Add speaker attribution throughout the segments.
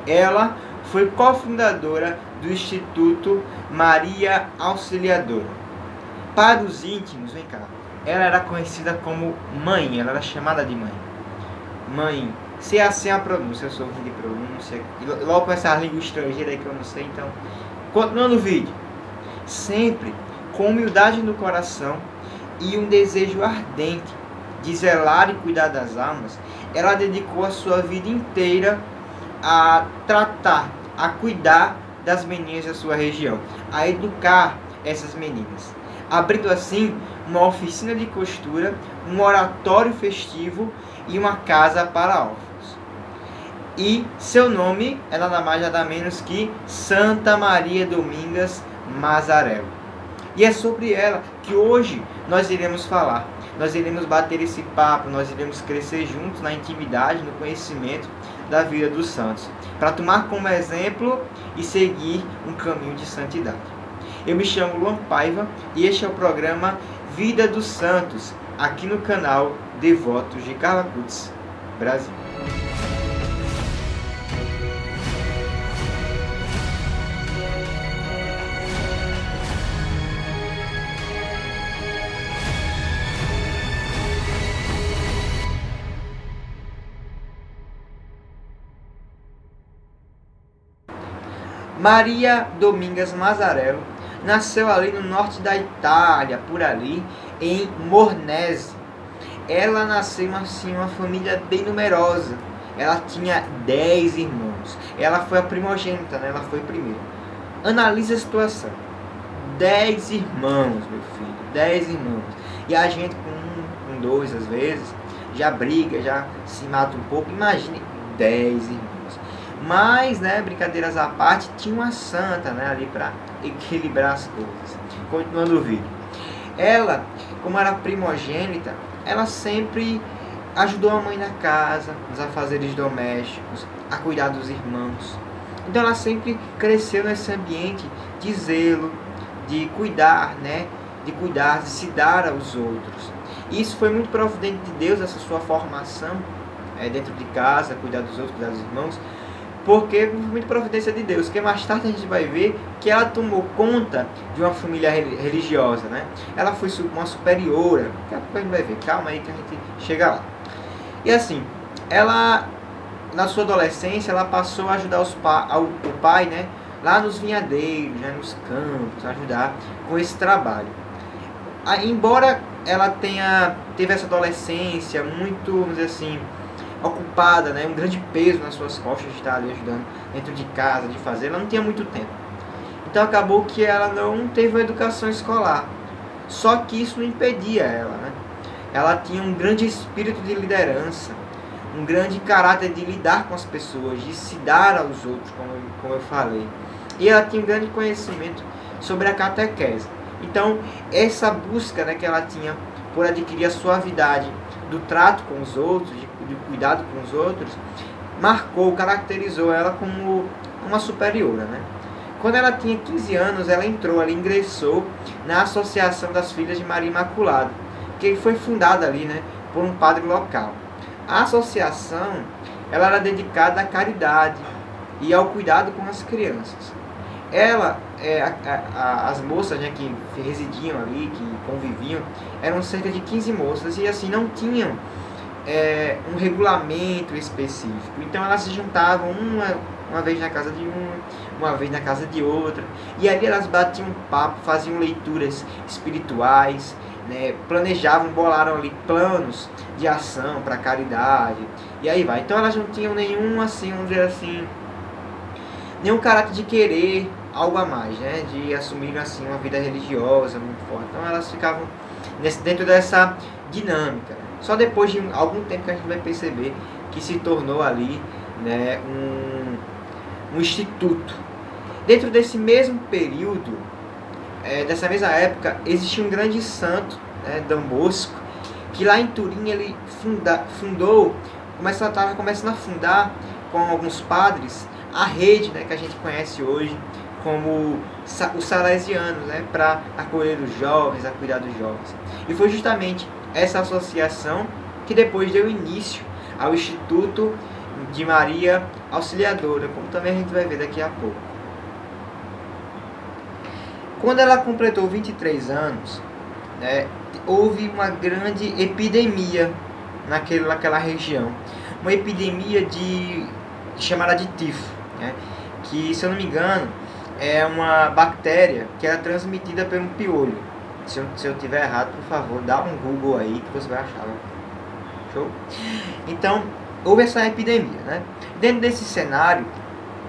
Speaker 1: Ela foi cofundadora do Instituto Maria Auxiliadora. Para os íntimos, vem cá, ela era conhecida como mãe, ela era chamada de mãe. Mãe, se é assim a pronúncia, eu sou ruim de pronúncia, e logo com essa língua estrangeira aí que eu não sei, então, continuando o vídeo. Sempre com humildade no coração e um desejo ardente de zelar e cuidar das almas, ela dedicou a sua vida inteira a tratar, a cuidar das meninas da sua região, a educar essas meninas, abrindo assim uma oficina de costura, um oratório festivo e uma casa para órfãos. E seu nome é nada mais nada menos que Santa Maria Domingas Mazarello. E é sobre ela que hoje nós iremos falar. Nós iremos bater esse papo, nós iremos crescer juntos na intimidade, no conhecimento da vida dos santos, para tomar como exemplo e seguir um caminho de santidade. Eu me chamo Luan Paiva e este é o programa Vida dos Santos, aqui no canal Devotos de Carla Cutts, Brasil. Maria Domingas Mazarello nasceu ali no norte da Itália, por ali, em Mornese. Ela nasceu assim, uma família bem numerosa. Ela tinha 10 irmãos. Ela foi a primogênita, né? Ela foi a primeira. Analise a situação. 10 irmãos, meu filho. 10 irmãos. E a gente com um, com dois, às vezes, já briga, já se mata um pouco. Imagine 10 irmãos. Mas, né, brincadeiras à parte, tinha uma santa, né, ali para equilibrar as coisas. Continuando o vídeo. Ela, como era primogênita, ela sempre ajudou a mãe na casa, nos afazeres domésticos, a cuidar dos irmãos. Então ela sempre cresceu nesse ambiente de zelo, de cuidar, né, de cuidar, de se dar aos outros. E isso foi muito providente de Deus, essa sua formação dentro de casa, cuidar dos outros, cuidar dos irmãos, porque muito providência de Deus, que mais tarde a gente vai ver que ela tomou conta de uma família religiosa, né? Ela foi uma superiora, daqui a pouco a gente vai ver, calma aí que a gente chega lá. E assim, ela, na sua adolescência, ela passou a ajudar o pai, né? Lá nos vinhadeiros, né? Nos campos, ajudar com esse trabalho. Embora ela teve essa adolescência muito, vamos dizer assim, ocupada, né, um grande peso nas suas costas de estar ali ajudando dentro de casa, de fazer, ela não tinha muito tempo. Então acabou que ela não teve uma educação escolar. Só que isso não impedia ela, né? Ela tinha um grande espírito de liderança, um grande caráter de lidar com as pessoas, de se dar aos outros, como eu falei. E ela tinha um grande conhecimento sobre a catequese. Então, essa busca, né, que ela tinha por adquirir a suavidade do trato com os outros, de cuidado com os outros, caracterizou ela como uma superiora, né? Quando ela tinha 15 anos, ela ingressou na Associação das Filhas de Maria Imaculada, que foi fundada ali, né, por um padre local. A associação, ela era dedicada à caridade e ao cuidado com as crianças. Ela, as moças, né, que residiam ali, que conviviam, eram cerca de 15 moças e assim não tinham um regulamento específico. Então elas se juntavam uma vez na casa de uma vez na casa de outra, e ali elas batiam papo, faziam leituras espirituais, né, planejavam, bolaram ali planos de ação para caridade, e aí vai. Então elas não tinham nenhum, assim, vamos dizer assim, nenhum caráter de querer algo a mais, né, de assumir assim uma vida religiosa muito forte. Então elas ficavam dentro dessa dinâmica. Só depois de algum tempo que a gente vai perceber que se tornou ali, né, um instituto. Dentro desse mesmo período, dessa mesma época, existia um grande santo, né, Dom Bosco, que lá em Turim ele estava começando a fundar com alguns padres a rede, né, que a gente conhece hoje como os salesianos, né, para acolher os jovens, a cuidar dos jovens. E foi justamente essa associação que depois deu início ao Instituto de Maria auxiliadora, como também a gente vai ver daqui a pouco. Quando ela completou 23 anos, né, houve uma grande epidemia naquela região. Uma epidemia chamada de tifo, né, que, se eu não me engano, é uma bactéria que era transmitida por um piolho. Se eu tiver errado, por favor, dá um Google aí que você vai achar. Show? Então, houve essa epidemia, né? Dentro desse cenário,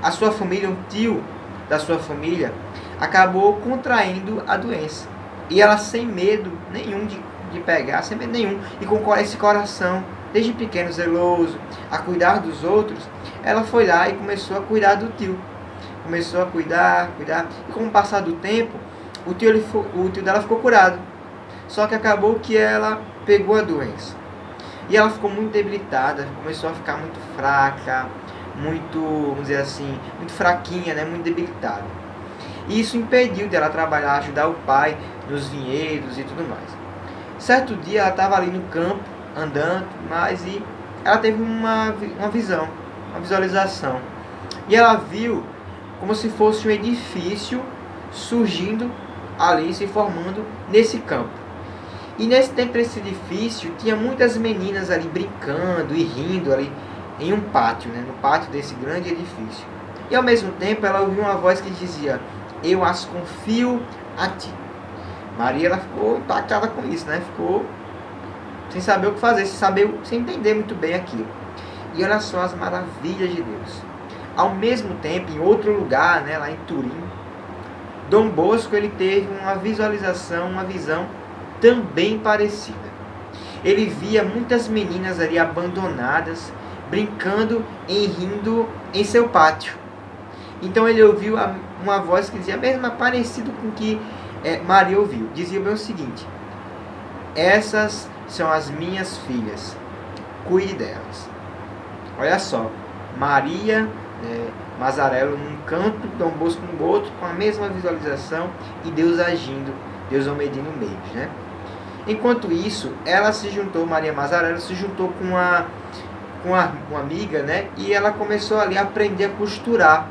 Speaker 1: a sua família, um tio da sua família, acabou contraindo a doença. E ela, sem medo nenhum de pegar, sem medo nenhum, e com esse coração, desde pequeno, zeloso, a cuidar dos outros, ela foi lá e começou a cuidar do tio. Começou a cuidar, e com o passar do tempo, o tio dela ficou curado. Só que acabou que ela pegou a doença. E ela ficou muito debilitada, começou a ficar muito fraca, muito, vamos dizer assim, muito fraquinha, né? Muito debilitada. E isso impediu dela trabalhar, ajudar o pai nos vinhedos e tudo mais. Certo dia ela estava ali no campo, andando, e ela teve uma visão, uma visualização. E ela viu como se fosse um edifício surgindo ali, se formando nesse campo. E dentro desse edifício tinha muitas meninas ali brincando e rindo ali em um pátio, né, no pátio desse grande edifício. E ao mesmo tempo ela ouviu uma voz que dizia: eu as confio a ti. Maria, ela ficou impactada com isso, né? Ficou sem saber o que fazer, sem entender muito bem aquilo. E olha só as maravilhas de Deus. Ao mesmo tempo, em outro lugar, né, lá em Turim, Dom Bosco ele teve uma visualização, uma visão também parecida. Ele via muitas meninas ali abandonadas, brincando e rindo em seu pátio. Então ele ouviu uma voz que dizia, mesmo parecido com o que Maria ouviu. Dizia bem o seguinte: essas são as minhas filhas, cuide delas. Olha só, Maria Mazzarello num canto, Dom Bosco no outro, com a mesma visualização, e Deus agindo, Deus medindo no meio, né? Enquanto isso, ela se juntou, Maria Mazzarello se juntou com uma amiga, né? E ela começou ali a aprender a costurar,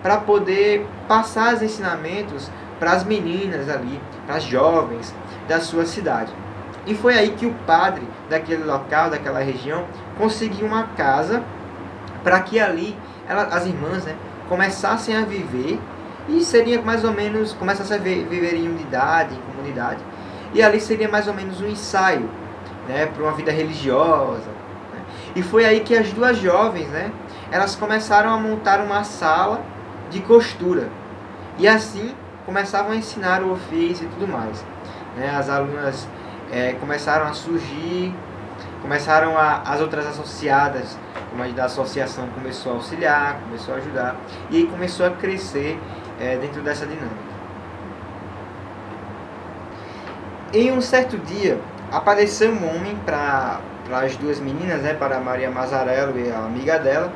Speaker 1: para poder passar os ensinamentos para as meninas ali, para as jovens da sua cidade. E foi aí que o padre daquele local, daquela região, conseguiu uma casa para que ali as irmãs, né, começassem a viver, e seria mais ou menos, começassem a viver em unidade, em comunidade, e ali seria mais ou menos um ensaio, né, para uma vida religiosa, né? E foi aí que as duas jovens, né, elas começaram a montar uma sala de costura, e assim começavam a ensinar o ofício e tudo mais, né? As alunas começaram a surgir, começaram as outras associadas, como a da associação, começou a auxiliar, começou a ajudar, e aí começou a crescer dentro dessa dinâmica. Em um certo dia, apareceu um homem para as duas meninas, né, para Maria Mazzarello e a amiga dela,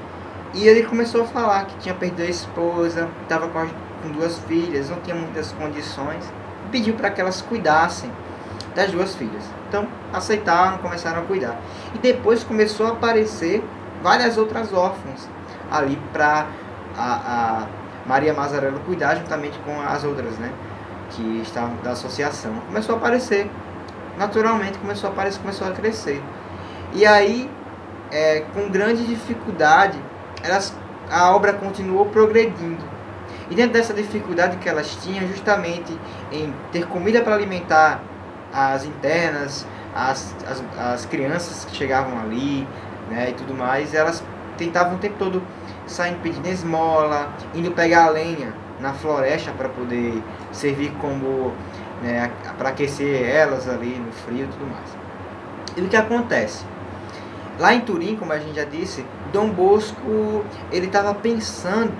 Speaker 1: e ele começou a falar que tinha perdido a esposa, estava com duas filhas, não tinha muitas condições, e pediu para que elas cuidassem das duas filhas. Então aceitaram, começaram a cuidar. E depois começou a aparecer várias outras órfãs ali para a Maria Mazzarello cuidar, juntamente com as outras, né, que estavam da associação. Começou a aparecer, naturalmente começou a crescer. E aí, com grande dificuldade, a obra continuou progredindo. E dentro dessa dificuldade que elas tinham, justamente em ter comida para alimentar as internas, as crianças que chegavam ali, né, e tudo mais, elas tentavam o tempo todo saindo pedindo esmola, indo pegar a lenha na floresta para poder servir como, né, para aquecer elas ali no frio e tudo mais. E o que acontece? Lá em Turim, como a gente já disse, Dom Bosco ele estava pensando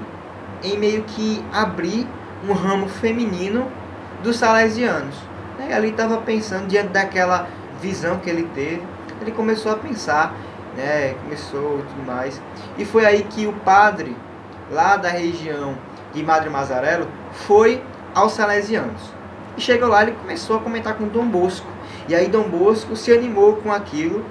Speaker 1: em meio que abrir um ramo feminino dos salesianos. E ali estava pensando, diante daquela visão que ele teve, ele começou a pensar, né, começou e tudo mais. E foi aí que o padre, lá da região de Madre Mazzarello, foi aos salesianos. E chegou lá, ele começou a comentar com Dom Bosco. E aí Dom Bosco se animou com aquilo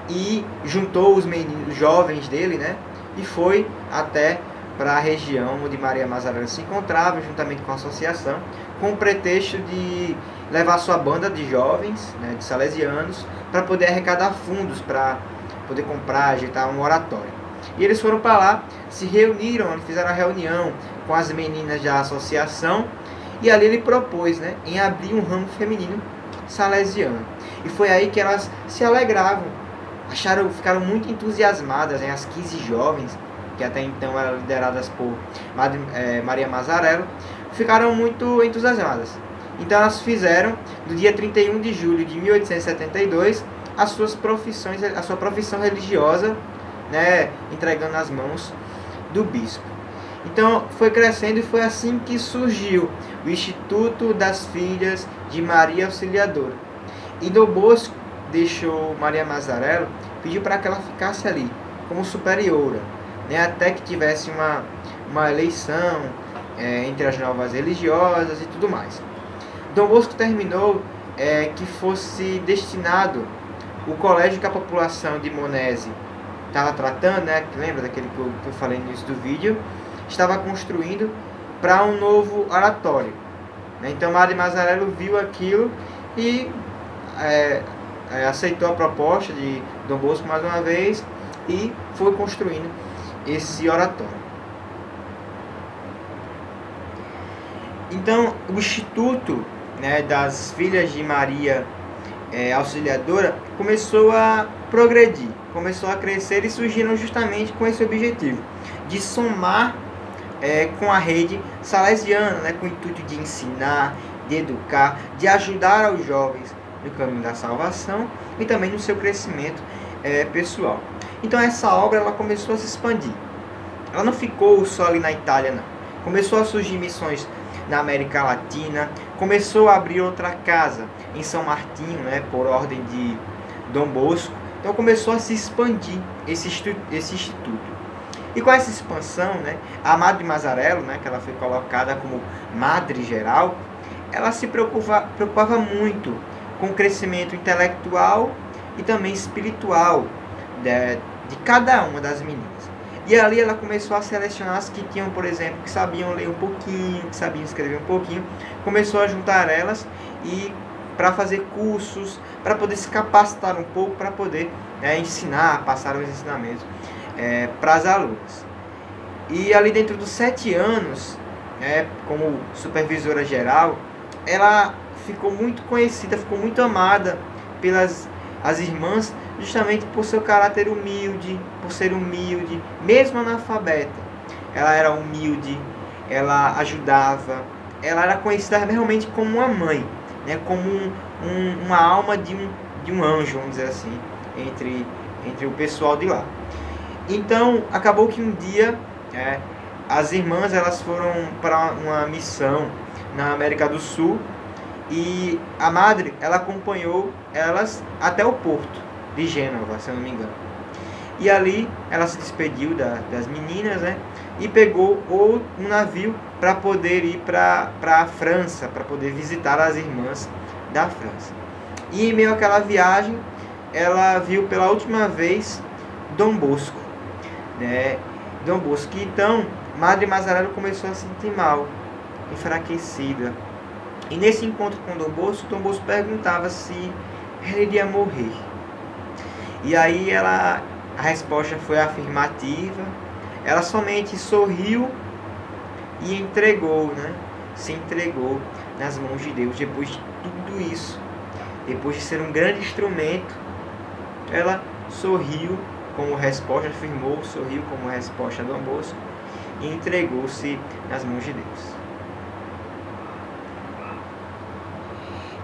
Speaker 1: e juntou os meninos, os jovens dele, né, e foi até para a região onde Maria Mazarello se encontrava, juntamente com a associação, com o pretexto de levar sua banda de jovens, né, de salesianos, para poder arrecadar fundos, para poder comprar, ajeitar um oratório. E eles foram para lá, se reuniram, fizeram a reunião com as meninas da associação, e ali ele propôs, né, em abrir um ramo feminino salesiano. E foi aí que elas se alegravam, ficaram muito entusiasmadas, né, as 15 jovens, que até então eram lideradas por Maria Mazarello, ficaram muito entusiasmadas. Então elas fizeram, no dia 31 de julho de 1872, a sua profissão religiosa, né, entregando nas mãos do bispo. Então foi crescendo e foi assim que surgiu o Instituto das Filhas de Maria Auxiliadora. E Dom Bosco deixou Maria Mazarello, pediu para que ela ficasse ali como superiora, né, até que tivesse uma eleição entre as novas religiosas e tudo mais. Dom Bosco terminou que fosse destinado o colégio que a população de Monese estava tratando, né, lembra daquele que eu falei no início do vídeo, estava construindo para um novo oratório. Então Maria Mazarello viu aquilo e aceitou a proposta de Dom Bosco mais uma vez e foi construindo esse oratório. Então o Instituto, né, das Filhas de Maria Auxiliadora começou a progredir, começou a crescer e surgiram justamente com esse objetivo de somar com a rede salesiana, né, com o intuito de ensinar, de educar, de ajudar aos jovens no caminho da salvação e também no seu crescimento pessoal. Então essa obra ela começou a se expandir. Ela não ficou só ali na Itália, não. Começou a surgir missões na América Latina, começou a abrir outra casa em São Martinho, né, por ordem de Dom Bosco. Então começou a se expandir esse instituto. E com essa expansão, né, a Madre Mazarello, né, que ela foi colocada como Madre Geral, ela se preocupava muito com o crescimento intelectual e também espiritual de cada uma das meninas. E ali ela começou a selecionar as que tinham, por exemplo, que sabiam ler um pouquinho, que sabiam escrever um pouquinho, começou a juntar elas e para fazer cursos, para poder se capacitar um pouco, para poder ensinar, passar os ensinamentos para as alunas. E ali dentro dos 7 anos, como supervisora geral, ela ficou muito conhecida, ficou muito amada pelas as irmãs, justamente por seu caráter humilde, por ser humilde, mesmo analfabeta. Ela era humilde, ela ajudava, ela era conhecida realmente como uma mãe, né, como uma alma de um anjo, vamos dizer assim, entre o pessoal de lá. Então, acabou que um dia as irmãs elas foram para uma missão na América do Sul e a madre ela acompanhou elas até o porto de Gênova, se eu não me engano. E ali ela se despediu das meninas, né, e pegou um navio para poder ir para a França, para poder visitar as irmãs da França. E em meio àquela viagem, ela viu pela última vez Dom Bosco, né? Dom Bosco. Então, Madre Mazarello começou a se sentir mal, enfraquecida. E nesse encontro com Dom Bosco perguntava se ela iria morrer. E aí a resposta foi afirmativa. Ela somente sorriu e se entregou nas mãos de Deus. Depois de tudo isso, depois de ser um grande instrumento, ela sorriu como resposta, sorriu como resposta a Dom Bosco e entregou-se nas mãos de Deus.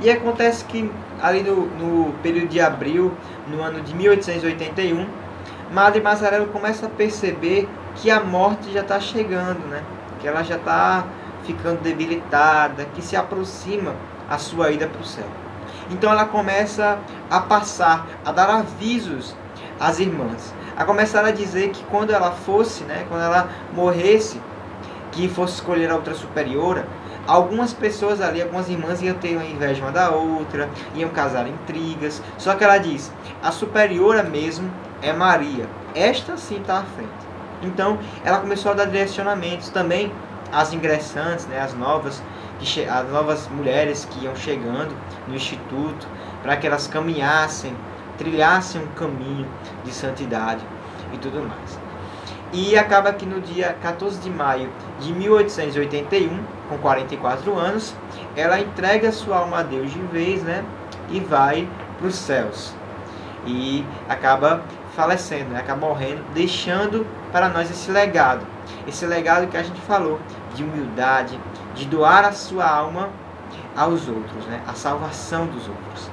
Speaker 1: E acontece que ali no período de abril, no ano de 1881, Madre Mazarello começa a perceber que a morte já está chegando, né? Que ela já está ficando debilitada, que se aproxima a sua ida para o céu. Então ela começa a dar avisos às irmãs, a começar a dizer que quando ela fosse, né, quando ela morresse, que fosse escolher a outra superiora, algumas pessoas ali, algumas irmãs iam ter uma inveja uma da outra, iam causar intrigas. Só que ela diz, a superiora mesmo é Maria. Esta sim está à frente. Então, ela começou a dar direcionamentos também às ingressantes, né, as novas mulheres que iam chegando no instituto, para que elas caminhassem, trilhassem um caminho de santidade e tudo mais. E acaba que no dia 14 de maio de 1881, com 44 anos, ela entrega sua alma a Deus de vez, né, e vai para os céus. E acaba falecendo, né, acaba morrendo, deixando para nós esse legado que a gente falou, de humildade, de doar a sua alma aos outros, né, a salvação dos outros.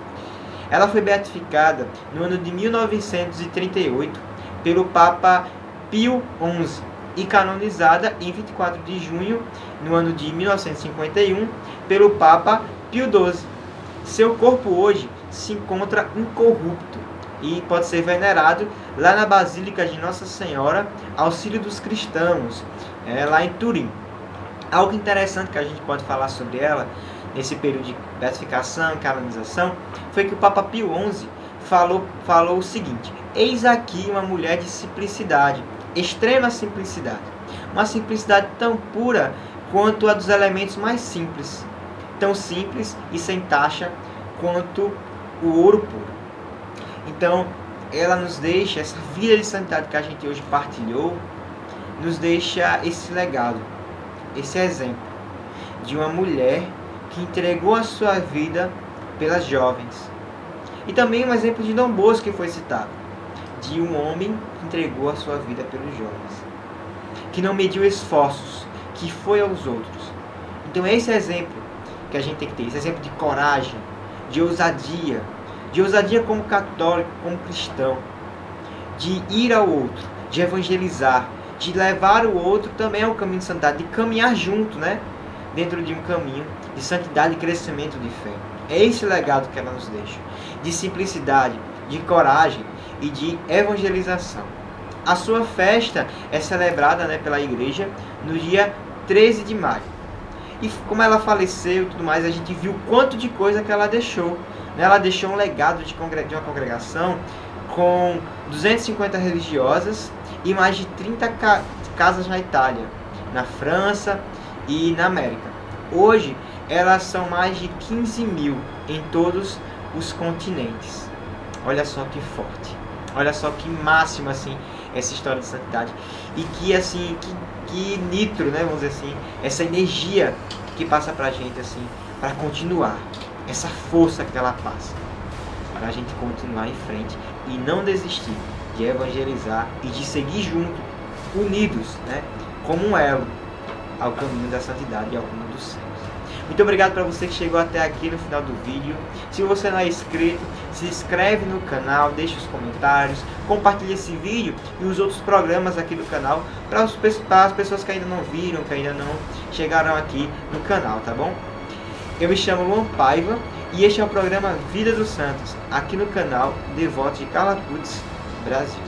Speaker 1: Ela foi beatificada no ano de 1938 pelo Papa Pio XI e canonizada em 24 de junho, no ano de 1951, pelo Papa Pio XII. Seu corpo hoje se encontra incorrupto e pode ser venerado lá na Basílica de Nossa Senhora Auxílio dos Cristãos, lá em Turim. Algo interessante que a gente pode falar sobre ela, nesse período de beatificação e canonização, foi que o Papa Pio XI falou o seguinte: eis aqui uma mulher de simplicidade, extrema simplicidade, uma simplicidade tão pura quanto a dos elementos mais simples, tão simples e sem taxa quanto o ouro puro. Então, ela nos deixa, essa vida de santidade que a gente hoje partilhou, nos deixa esse legado, esse exemplo de uma mulher que entregou a sua vida pelas jovens. E também um exemplo de Dom Bosco que foi citado, de um homem que entregou a sua vida pelos jovens, que não mediu esforços, que foi aos outros. Então esse exemplo que a gente tem que ter, esse exemplo de coragem, de ousadia como católico, como cristão, de ir ao outro, de evangelizar, de levar o outro também ao caminho de santidade, de caminhar junto, né? Dentro de um caminho de santidade e crescimento de fé. É esse legado que ela nos deixa, de simplicidade, de coragem e de evangelização. A sua festa é celebrada, né, pela igreja no dia 13 de maio. E como ela faleceu e tudo mais, a gente viu o quanto de coisa que ela deixou. Ela deixou um legado de uma congregação com 250 religiosas e mais de 30 casas na Itália, na França e na América. Hoje, elas são mais de 15 mil em todos os continentes. Olha só que forte. Olha só que máximo, assim, essa história de santidade. E que, assim, que nitro, né, vamos dizer assim, essa energia que passa pra gente, assim, para continuar. Essa força que ela passa. Para a gente continuar em frente e não desistir de evangelizar e de seguir junto, unidos, né, como um elo ao caminho da santidade e ao caminho dos céus. Muito obrigado para você que chegou até aqui no final do vídeo. Se você não é inscrito, se inscreve no canal, deixa os comentários, compartilha esse vídeo e os outros programas aqui do canal para as pessoas que ainda não viram, que ainda não chegaram aqui no canal, tá bom? Eu me chamo Luan Paiva e este é o programa Vida dos Santos, aqui no canal Devotos de Carla Cruz, Brasil.